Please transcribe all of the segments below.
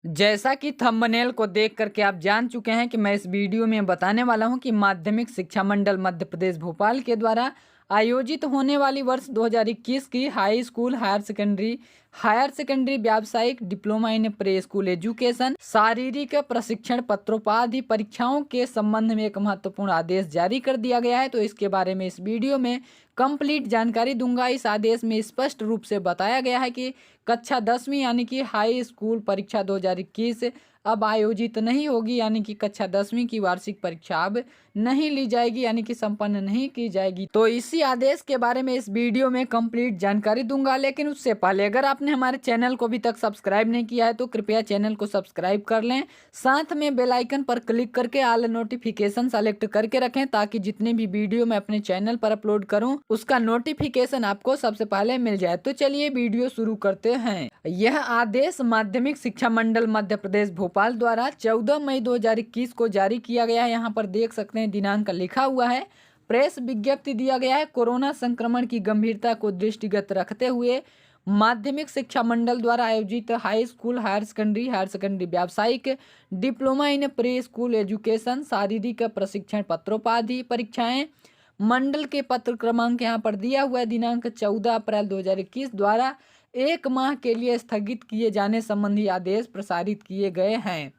जैसा कि थंबनेल को देख करके आप जान चुके हैं कि मैं इस वीडियो में बताने वाला हूं कि माध्यमिक शिक्षा मंडल मध्य प्रदेश भोपाल के द्वारा आयोजित होने वाली वर्ष 2021 की हाई स्कूल हायर सेकेंडरी व्यावसायिक diploma in pre school education शारीरिक प्रशिक्षण पत्रोपाधि परीक्षाओं के संबंध में एक महत्वपूर्ण आदेश जारी कर दिया गया है। तो इसके बारे में इस वीडियो में कंप्लीट जानकारी दूंगा। इस आदेश में स्पष्ट रूप से बताया गया है कि कक्षा 10वीं यानी कि हाई स्कूल परीक्षा 2021 अब आयोजित नहीं होगी, यानी कि कक्षा 10वीं की वार्षिक परीक्षा अब नहीं ली जाएगी, यानी कि संपन्न नहीं की जाएगी। तो इसी आदेश के बारे में इस वीडियो में कंप्लीट जानकारी दूंगा। लेकिन उससे पहले अगर आपने हमारे चैनल को अभी तक सब्सक्राइब नहीं किया है तो कृपया चैनल को सब्सक्राइब कर लें, साथ में बेल आइकन पर क्लिक करके ऑल नोटिफिकेशन सेलेक्ट करके रखें ताकि जितने भी वीडियो मैं अपने चैनल पर अपलोड करूं उसका नोटिफिकेशन आपको सबसे पहले मिल जाए। तो चलिए वीडियो शुरू करते हैं। यह आदेश माध्यमिक शिक्षा मंडल मध्य प्रदेश भोपाल द्वारा 14 मई 2021 को जारी किया गया है। यहाँ पर देख सकते हैं दिनांक लिखा हुआ है। प्रेस विज्ञप्ति दिया गया है। कोरोना संक्रमण की गंभीरता को दृष्टिगत रखते हुए माध्यमिक शिक्षा मंडल द्वारा आयोजित हाई स्कूल हायर सेकेंडरी व्यावसायिक डिप्लोमा इन प्री स्कूल एजुकेशन शारीरिक प्रशिक्षण पत्रोपाधि परीक्षाएं मंडल के पत्र क्रमांक यहाँ पर दिया हुआ है दिनांक 14 अप्रैल 2021 द्वारा 1 माह के लिए स्थगित किए जाने संबंधी आदेश प्रसारित किए गए हैं।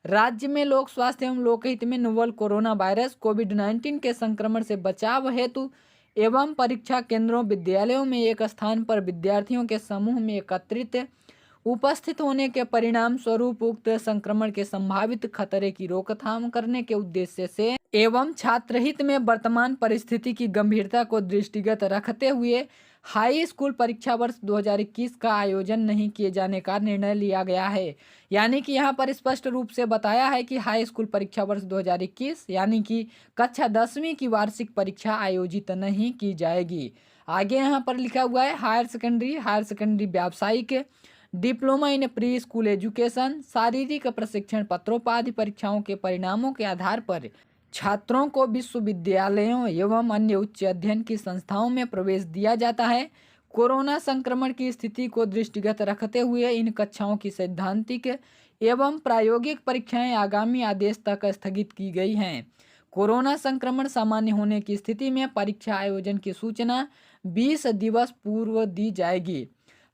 राज्य में लोक स्वास्थ्य एवं लोकहित में नोवल कोरोना वायरस कोविड-19 के संक्रमण से बचाव हेतु एवं परीक्षा केंद्रों विद्यालयों में एक स्थान पर विद्यार्थियों के समूह में एकत्रित उपस्थित होने के परिणाम स्वरूप उक्त संक्रमण के संभावित खतरे की रोकथाम करने के उद्देश्य से एवं छात्र हित में वर्तमान परिस्थिति की गंभीरता को दृष्टिगत रखते हुए हाई स्कूल परीक्षा वर्ष 2021 का आयोजन नहीं किए जाने का निर्णय लिया गया है। यानी कि यहाँ पर स्पष्ट रूप से बताया है कि हाई स्कूल परीक्षा वर्ष 2021 यानी कि कक्षा 10वीं की वार्षिक परीक्षा आयोजित नहीं की जाएगी। आगे यहाँ पर लिखा हुआ है हायर सेकेंडरी व्यावसायिक डिप्लोमा इन प्री स्कूल एजुकेशन शारीरिक प्रशिक्षण पत्रोपाधि परीक्षाओं के परिणामों के आधार पर छात्रों को विश्वविद्यालयों एवं अन्य उच्च अध्ययन की संस्थाओं में प्रवेश दिया जाता है। कोरोना संक्रमण की स्थिति को दृष्टिगत रखते हुए इन कक्षाओं की सैद्धांतिक एवं प्रायोगिक परीक्षाएं आगामी आदेश तक स्थगित की गई हैं। कोरोना संक्रमण सामान्य होने की स्थिति में परीक्षा आयोजन की सूचना 20 दिवस पूर्व दी जाएगी।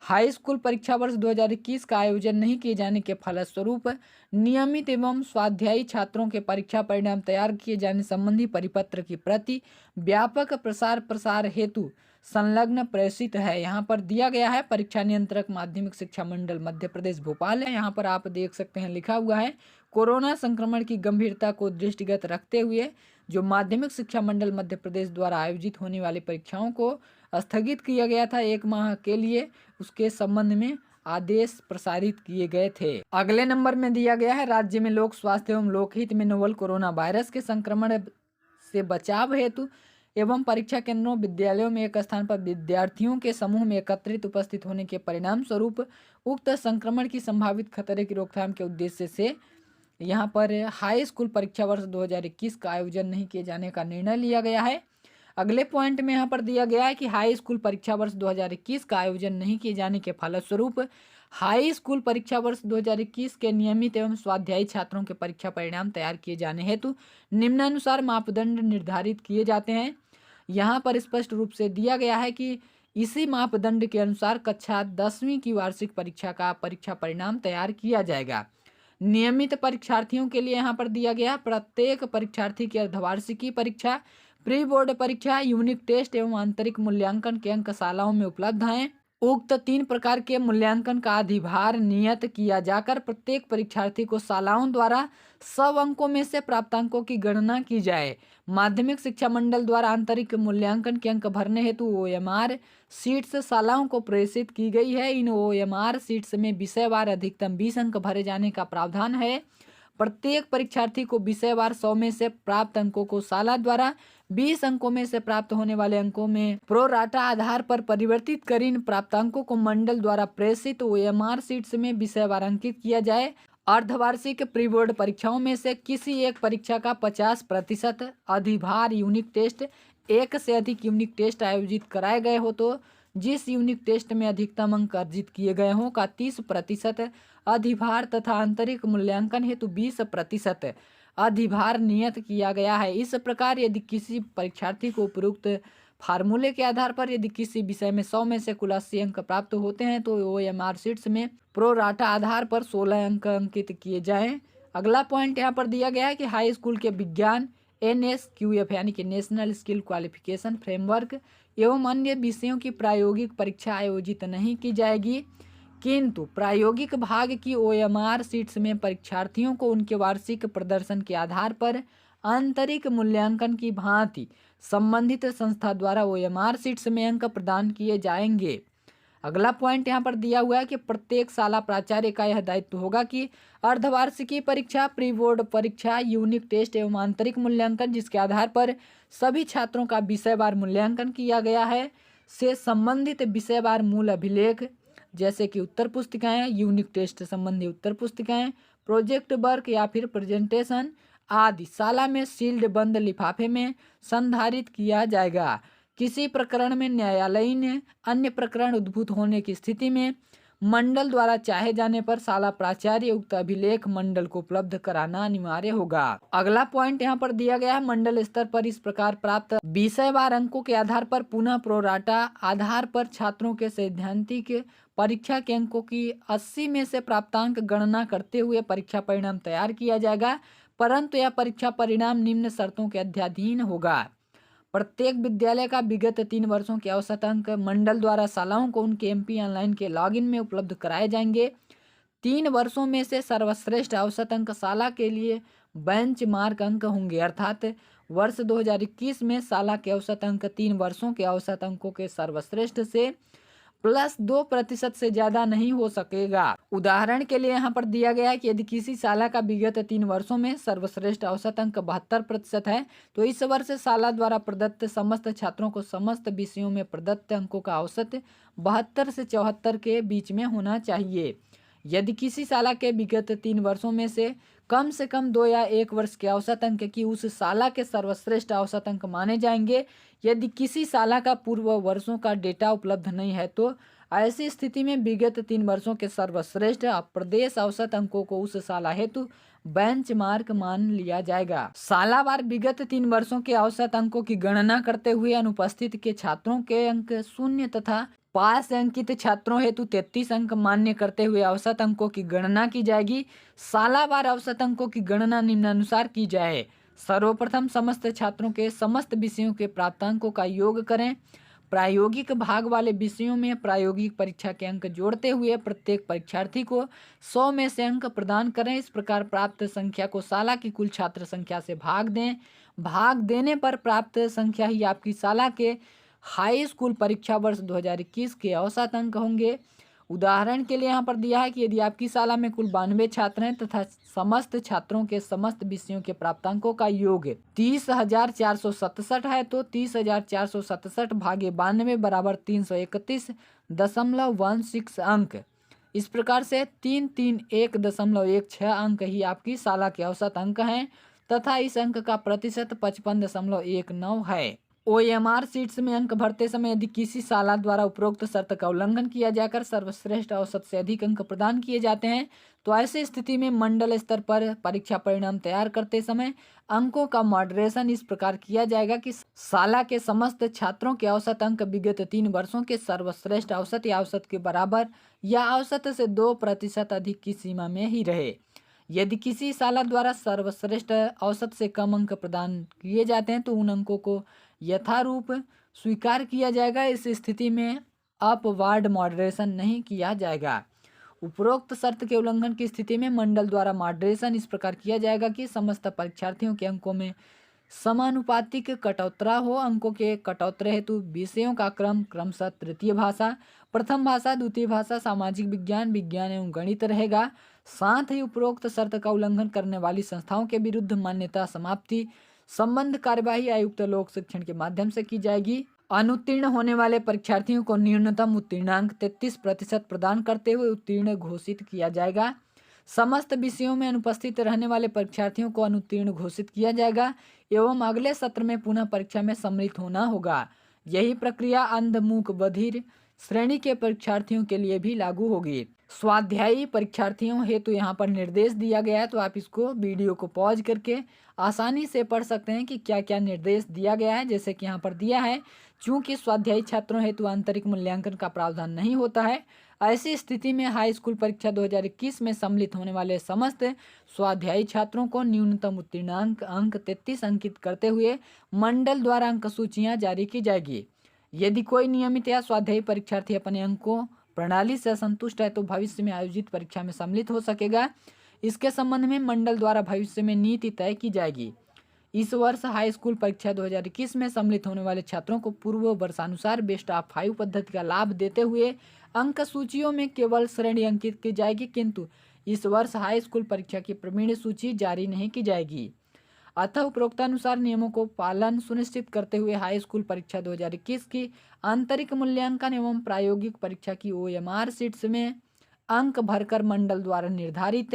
हाई स्कूल परीक्षा वर्ष 2021 का आयोजन नहीं किए जाने के फलस्वरूप नियमित एवं स्वाध्यायी छात्रों के परीक्षा परिणाम तैयार किए जाने संबंधी परिपत्र की प्रति व्यापक प्रसार हेतु संलग्न प्रेषित है। यहाँ पर दिया गया है परीक्षा नियंत्रक माध्यमिक शिक्षा मंडल मध्य प्रदेश भोपाल है। यहाँ पर आप देख सकते हैं लिखा हुआ है कोरोना संक्रमण की गंभीरता को दृष्टिगत रखते हुए जो माध्यमिक शिक्षा मंडल मध्य प्रदेश द्वारा आयोजित होने वाली परीक्षाओं को स्थगित किया गया था 1 माह के लिए, उसके संबंध में आदेश प्रसारित किए गए थे। अगले नंबर में दिया गया है राज्य में लोक स्वास्थ्य एवं लोकहित में नोवल कोरोना वायरस के संक्रमण से बचाव हेतु एवं परीक्षा केंद्रों विद्यालयों में एक स्थान पर विद्यार्थियों के समूह में एकत्रित उपस्थित होने के परिणाम स्वरूप उक्त संक्रमण की संभावित खतरे की रोकथाम के उद्देश्य से यहाँ पर हाई स्कूल परीक्षा वर्ष 2021 का आयोजन नहीं किए जाने का निर्णय लिया गया है। अगले पॉइंट में यहाँ पर दिया गया है कि हाई स्कूल परीक्षा वर्ष 2021 का आयोजन नहीं किए जाने के फलस्वरूप हाई स्कूल परीक्षा वर्ष 2021 के नियमित एवं स्वाध्यायी छात्रों के परीक्षा परिणाम तैयार किए जाने हेतु निम्नानुसार मापदंड निर्धारित किए जाते हैं। यहाँ पर स्पष्ट रूप से दिया गया है कि इसी मापदंड के अनुसार कक्षा 10वीं की वार्षिक परीक्षा का परीक्षा परिणाम तैयार किया जाएगा। नियमित परीक्षार्थियों के लिए यहाँ पर दिया गया प्रत्येक परीक्षार्थी की अर्धवार्षिकी परीक्षा प्री बोर्ड परीक्षा यूनिट टेस्ट एवं आंतरिक मूल्यांकन के अंक शालाओं में उपलब्ध हैं। उक्त 3 प्रकार के मूल्यांकन का अधिभार नियत किया जाकर प्रत्येक परीक्षार्थी को शालाओं द्वारा सब अंकों में से प्राप्तांकों की गणना की जाए। माध्यमिक शिक्षा मंडल द्वारा आंतरिक मूल्यांकन के अंक भरने हेतु OMR शीट्स शालाओं को प्रेषित की गई है। इन OMR शीट्स में विषयवार अधिकतम 20 अंक भरे जाने का प्रावधान है। प्रत्येक परीक्षार्थी को विषयवार 100 में से प्राप्त अंकों को शाला द्वारा 20 अंकों में से प्राप्त होने वाले अंकों में प्रोराटा आधार पर परिवर्तित कर इन प्राप्तांकों को मंडल द्वारा प्रेषित OMR शीट्स में विषयवार अंकित किया जाए। अर्धवार्षिक प्री बोर्ड परीक्षाओं में से किसी एक परीक्षा का 50% अधिभार यूनिट टेस्ट, 1 से अधिक यूनिट टेस्ट आयोजित कराए गए हो तो जिस यूनिट टेस्ट में अधिकतम अंक अर्जित किए गए हों का 30% अधिभार तथा आंतरिक मूल्यांकन हेतु 20% अधिभार नियत किया गया है। इस प्रकार यदि किसी परीक्षार्थी को उपरोक्त फार्मूले के आधार पर यदि किसी विषय में 100 में से कुल 80 अंक प्राप्त होते हैं तो OMR शीट्स में प्रोराटा आधार पर 16 अंक अंकित किए जाएं। अगला पॉइंट यहाँ पर दिया गया है कि हाई स्कूल के विज्ञान NSQF यानी कि नेशनल स्किल क्वालिफिकेशन फ्रेमवर्क एवं अन्य विषयों की प्रायोगिक परीक्षा आयोजित नहीं की जाएगी, किंतु प्रायोगिक भाग की OMR शीट्स में परीक्षार्थियों को उनके वार्षिक प्रदर्शन के आधार पर आंतरिक मूल्यांकन की भांति संबंधित संस्था द्वारा OMR शीट्स में अंक प्रदान किए जाएंगे। अगला पॉइंट यहाँ पर दिया हुआ है कि प्रत्येक शाला प्राचार्य का यह दायित्व होगा कि अर्धवार्षिकी परीक्षा, प्री बोर्ड परीक्षा, यूनिट टेस्ट एवं आंतरिक मूल्यांकन जिसके आधार पर सभी छात्रों का विषयवार मूल्यांकन किया गया है से संबंधित विषयवार मूल अभिलेख जैसे कि उत्तर पुस्तिकाएं, यूनिट टेस्ट संबंधी उत्तर पुस्तिकाएं, प्रोजेक्ट वर्क या फिर प्रेजेंटेशन आदि शाला में सील्ड बंद लिफाफे में संधारित किया जाएगा। किसी प्रकरण में न्यायालयीन अन्य प्रकरण उद्भूत होने की स्थिति में मंडल द्वारा चाहे जाने पर शाला प्राचार्य उक्त अभिलेख मंडल को उपलब्ध कराना अनिवार्य होगा। अगला पॉइंट यहाँ पर दिया गया है मंडल स्तर पर इस प्रकार प्राप्त विषयवार अंकों के आधार पर पुनः प्रोराटा आधार पर छात्रों के सैद्धांतिक परीक्षा के अंकों की 80 में से प्राप्तांक गणना करते हुए परीक्षा परिणाम तैयार किया जाएगा, परंतु यह परीक्षा परिणाम निम्न शर्तों के अध्याधीन होगा। प्रत्येक विद्यालय का विगत 3 वर्षों के औसत अंक मंडल द्वारा शालाओं को उनके MP ऑनलाइन के लॉगिन में उपलब्ध कराए जाएंगे। 3 वर्षों में से सर्वश्रेष्ठ औसत अंक शाला के लिए बेंचमार्क अंक होंगे, अर्थात वर्ष 2021 में शाला के औसत अंक 3 वर्षों के औसत अंकों के सर्वश्रेष्ठ से +2% से ज्यादा नहीं हो सकेगा। उदाहरण के लिए यहाँ पर दिया गया है कि यदि किसी शाला का विगत 3 वर्षों में सर्वश्रेष्ठ औसत अंक 72% है तो इस वर्ष शाला द्वारा प्रदत्त समस्त छात्रों को समस्त विषयों में प्रदत्त अंकों का औसत 72 से 74 के बीच में होना चाहिए। यदि किसी शाला के विगत 3 वर्षों में से कम 2 या 1 वर्ष के औसत अंक की उस शाला के सर्वश्रेष्ठ औसत अंक माने जाएंगे। यदि किसी शाला का पूर्व वर्षों का डेटा उपलब्ध नहीं है तो ऐसी स्थिति में विगत 3 वर्षों के सर्वश्रेष्ठ प्रदेश औसत अंकों को उस शाला हेतु बेंचमार्क मान लिया जाएगा। शालावार विगत 3 वर्षों के औसत अंकों की गणना करते हुए अनुपस्थित के छात्रों के अंक 0 तथा पास अंकित छात्रों हेतु 33 अंक मान्य करते हुए औसत अंकों की गणना की जाएगी। शालावार औसत अंकों की गणना निम्नानुसार की जाए। सर्वप्रथम समस्त छात्रों के समस्त विषयों के प्राप्तांकों का योग करें। प्रायोगिक भाग वाले विषयों में प्रायोगिक परीक्षा के अंक जोड़ते हुए प्रत्येक परीक्षार्थी को 100 में से अंक प्रदान करें। इस प्रकार प्राप्त संख्या को शाला की कुल छात्र संख्या से भाग दें। भाग देने पर प्राप्त संख्या ही आपकी शाला के हाई स्कूल परीक्षा वर्ष 2021 के औसत अंक होंगे। उदाहरण के लिए यहाँ पर दिया है कि यदि आपकी शाला में कुल 92 छात्र हैं तथा समस्त छात्रों के समस्त विषयों के प्राप्तांकों का योग 30,467 है तो 30,467 भागे 92 बराबर 331.16 अंक। इस प्रकार से 331.16 अंक ही आपकी शाला के औसत अंक हैं तथा इस अंक का प्रतिशत 55.19 है। OMR शीट्स में अंक भरते समय यदि किसी शाला द्वारा उपरोक्त शर्त का उल्लंघन किया जाकर सर्वश्रेष्ठ औसत से अधिक अंक प्रदान किए जाते हैं तो ऐसी स्थिति में मंडल स्तर पर परीक्षा परिणाम तैयार करते समय अंकों का मॉडरेशन इस प्रकार किया जाएगा कि शाला के समस्त छात्रों के औसत अंक विगत 3 वर्षों के सर्वश्रेष्ठ औसत या औसत के बराबर या औसत से 2% अधिक की सीमा में ही रहे। यदि किसी शाला द्वारा सर्वश्रेष्ठ औसत से कम अंक प्रदान किए जाते हैं तो उन अंकों को यथारूप स्वीकार किया जाएगा। इस स्थिति में अपवार्ड मॉडरेशन नहीं किया जाएगा। उपरोक्त शर्त के उल्लंघन की स्थिति में मंडल द्वारा मॉडरेशन इस प्रकार किया जाएगा कि समस्त परीक्षार्थियों के अंकों में समानुपातिक कटौतरा हो। अंकों के कटौतरे हेतु विषयों का क्रम क्रमशः तृतीय भाषा, प्रथम भाषा, द्वितीय भाषा, सामाजिक विज्ञान, विज्ञान एवं गणित रहेगा। साथ ही उपरोक्त शर्त का उल्लंघन करने वाली संस्थाओं के विरुद्ध मान्यता समाप्ति संबंध कार्यवाही आयुक्त लोक शिक्षण के माध्यम से की जाएगी। अनुत्तीर्ण होने वाले परीक्षार्थियों को न्यूनतम उत्तीर्णांक 33% प्रदान करते हुए उत्तीर्ण घोषित किया जाएगा। समस्त विषयों में अनुपस्थित रहने वाले परीक्षार्थियों को अनुत्तीर्ण घोषित किया जाएगा एवं अगले सत्र में पुनः परीक्षा में सम्मिलित होना होगा। यही प्रक्रिया अंध, मूक, बधिर श्रेणी के परीक्षार्थियों के लिए भी लागू होगी। स्वाध्यायी परीक्षार्थियों हेतु यहाँ पर निर्देश दिया गया है, तो आप इसको वीडियो को पॉज करके आसानी से पढ़ सकते हैं कि क्या क्या निर्देश दिया गया है। जैसे कि यहाँ पर दिया है, चूंकि स्वाध्यायी छात्रों हेतु आंतरिक मूल्यांकन का प्रावधान नहीं होता है, ऐसी स्थिति में हाई स्कूल परीक्षा 2021 में सम्मिलित होने वाले समस्त स्वाध्यायी छात्रों को न्यूनतम उत्तीर्णांक अंक 33 अंकित करते हुए मंडल द्वारा अंक सूचियाँ जारी की जाएगी। यदि कोई नियमित या स्वाध्यायी परीक्षार्थी अपने अंकों प्रणाली से असंतुष्ट है तो भविष्य में आयोजित परीक्षा में सम्मिलित हो सकेगा। इसके संबंध में मंडल द्वारा भविष्य में नीति तय की जाएगी। इस वर्ष हाई स्कूल परीक्षा 2021 में सम्मिलित होने वाले छात्रों को पूर्व वर्षानुसार बेस्ट ऑफ 5 पद्धति का लाभ देते हुए अंक सूचियों में केवल श्रेणी अंकित की जाएगी, किंतु इस वर्ष हाई स्कूल परीक्षा की प्रवीण सूची जारी नहीं की जाएगी। अतः उपरोक्तानुसार नियमों को पालन सुनिश्चित करते हुए हाई स्कूल परीक्षा 2021 की आंतरिक मूल्यांकन एवं प्रायोगिक परीक्षा की OMR शीट्स में अंक भरकर मंडल द्वारा निर्धारित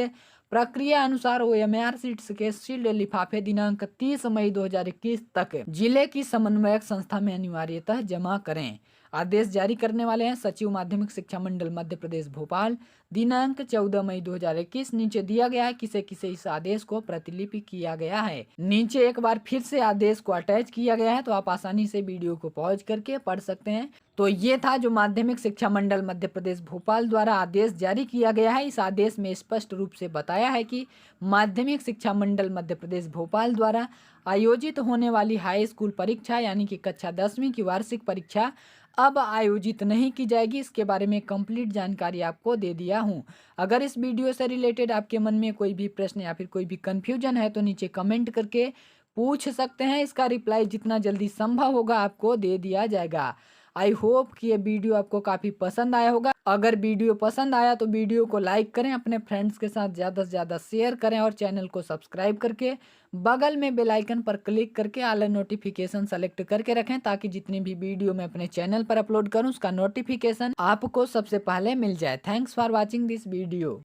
प्रक्रिया अनुसार OMR शीट्स के सील्ड लिफाफे दिनांक 30 मई 2021 तक जिले की समन्वयक संस्था में अनिवार्यतः जमा करें। आदेश जारी करने वाले हैं सचिव माध्यमिक शिक्षा मंडल मध्य प्रदेश भोपाल, दिनांक 14 मई 2021। नीचे दिया गया है किसे किसे इस आदेश को प्रतिलिपि किया गया है। नीचे एक बार फिर से आदेश को अटैच किया गया है, तो आप आसानी से वीडियो को पॉज करके पढ़ सकते हैं। तो ये था जो माध्यमिक शिक्षा मंडल मध्य प्रदेश भोपाल द्वारा आदेश जारी किया गया है। इस आदेश में स्पष्ट रूप से बताया है कि माध्यमिक शिक्षा मंडल मध्य प्रदेश भोपाल द्वारा आयोजित होने वाली हाई स्कूल परीक्षा यानी कि कक्षा 10वीं की वार्षिक परीक्षा अब आयोजित नहीं की जाएगी। इसके बारे में कंप्लीट जानकारी आपको दे दिया हूँ। अगर इस वीडियो से रिलेटेड आपके मन में कोई भी प्रश्न या फिर कोई भी कंफ्यूजन है तो नीचे कमेंट करके पूछ सकते हैं। इसका रिप्लाई जितना जल्दी संभव होगा आपको दे दिया जाएगा। आई होप कि ये वीडियो आपको काफ़ी पसंद आया होगा। अगर वीडियो पसंद आया तो वीडियो को लाइक करें, अपने फ्रेंड्स के साथ ज़्यादा से ज़्यादा शेयर करें और चैनल को सब्सक्राइब करके बगल में बेल आइकन पर क्लिक करके ऑल नोटिफिकेशन सेलेक्ट करके रखें, ताकि जितनी भी वीडियो मैं अपने चैनल पर अपलोड करूं उसका नोटिफिकेशन आपको सबसे पहले मिल जाए। Thanks for watching this video.